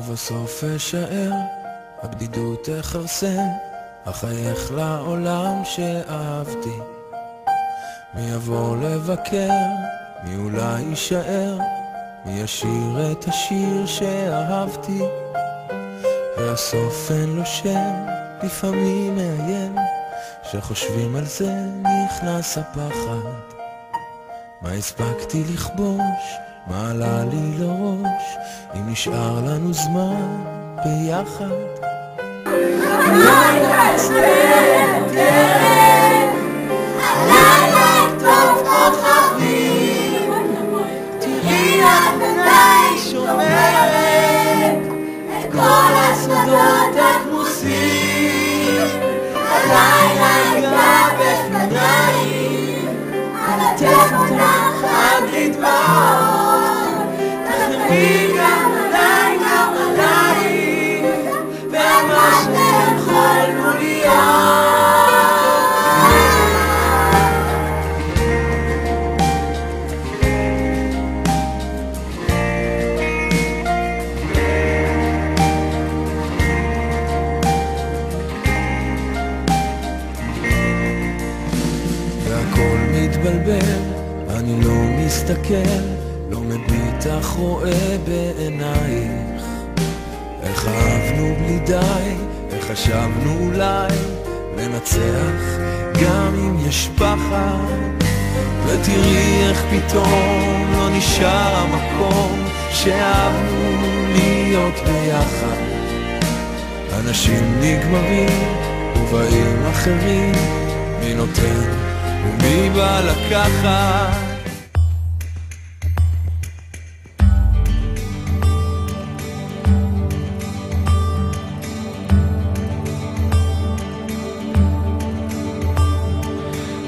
ובסוף אשאר, הבדידות תחרסן, אחייך לעולם שאהבתי. מי יבוא לבקר, מי אולי יישאר, מי ישיר את השיר שאהבתי. והסוף אין לו שם, לפעמים מאיים, שחושבים על זה נכנס הפחד. מה הספקתי לכבוש, מה עלה לי לראש, אם נשאר לנו זמן ביחד. הלילה אצלם תראה, הלילה טוב כוכבים, תראי את עיניי שומרת, את כל הסודות הכמוסים. הלילה הייתה בפנייך, על התמונה חד לדמעות, תחלמי גם עליי גם עלייך, ומה שיכולנו להיות. והכל מתבלבל, אני לא מסתכל, לא מביט אך רואה בעינייך. איך אהבנו בלי די, איך חשבנו אולי לנצח גם אם יש פחד. ותראי איך פתאום לא נשאר המקום שאהבנו להיות ביחד. אנשים נגמרים ובאים אחרים, מי נותן ומי בא לקחת.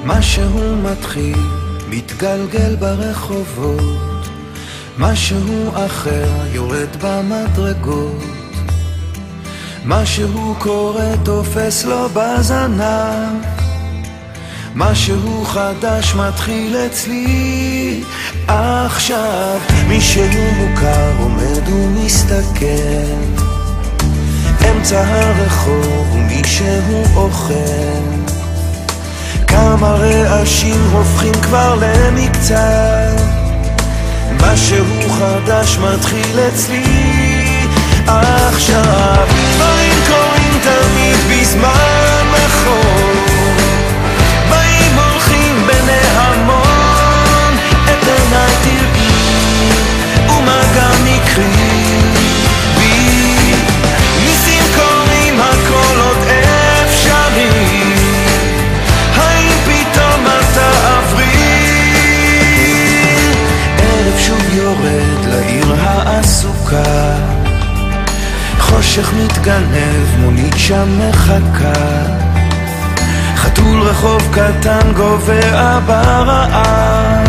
משהו מתחיל, מתגלגל ברחובות, משהו אחר יורד במדרגות, משהו קורה תופס לו בזנב, משהו חדש מתחיל אצלי עכשיו. מישהו מוכר עומד ומסתכל אמצע הרחוב ומישהו אוכל, כמה רעשים הופכים כבר למקצת. משהו חדש מתחיל אצלי עכשיו. דברים קורים תמיד בזמן נכון, באים הולכים בני המון, את עיניי תראי ומה גם מקרי בי. ניסים קורים הכל עוד אפשרי, יורד לעיר העסוקה, חושך מתגנב, מונית שם מחכה, חתול רחוב קטן גובע ברעב.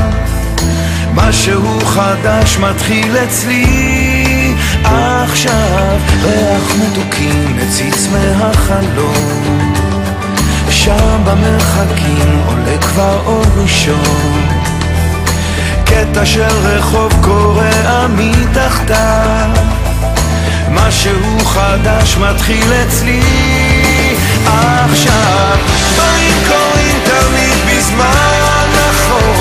משהו חדש מתחיל אצלי עכשיו. ריח מתוקים מציץ מהחלום, שם במרחקים עולה כבר אור ראשון, קטע של רחוב קורע מתחתיו. משהו חדש מתחיל אצלי עכשיו. דברים קורים תמיד בזמן נכון,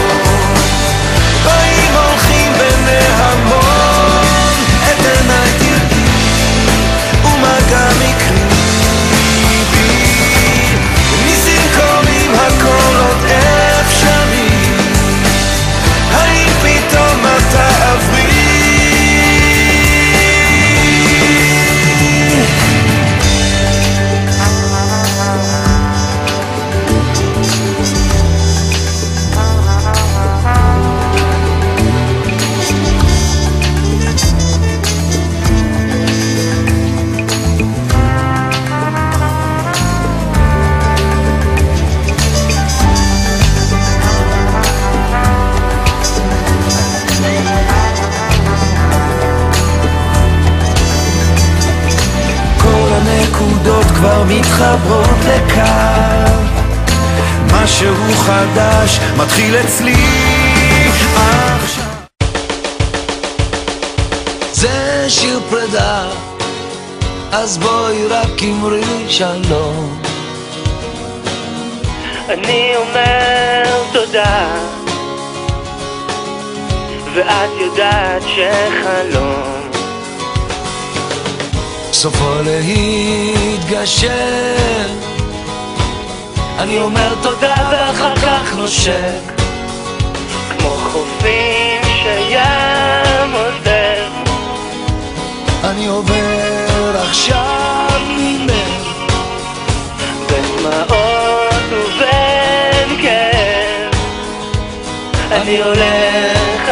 מתחברות לקו, משהו חדש מתחיל אצלי עכשיו. זה שיר פרידה, אז בואי רק אמרי שלום. אני אומר תודה, ואת יודעת שחלום סופו להתגשם. אני אומר תודה ואחר כך נושק, כמו חופים שים עוזר. אני עובר עכשיו ממך, בין דמעות ובין כאב. אני הולך,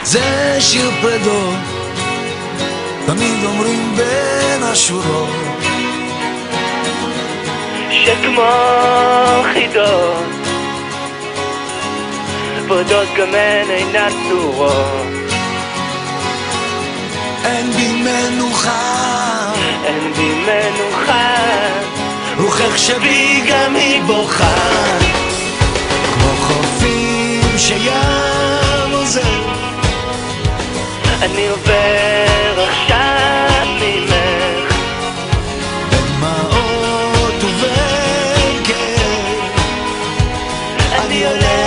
זה שיר פרדות, תמיד אומרים בין השורות, שכמו חידות בודות גם הן אינן צורות. אין בי מנוחה, אין בי מנוחה, רוחך שבי גם היא בוכה, כמו חופים שים עוזר. אני עובר עכשיו ממך, בדמעות ובין כאב. אני הולך